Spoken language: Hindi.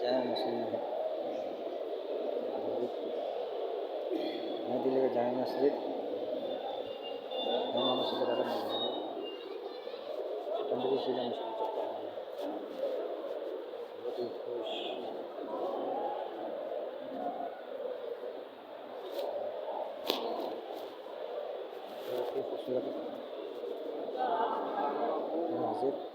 जामा मस्जिद नई दिल्ली का जामा मस्जिद पंडित जिला मस्जिद बहुत ही खुश बहुत ही खूबसूरत मस्जिद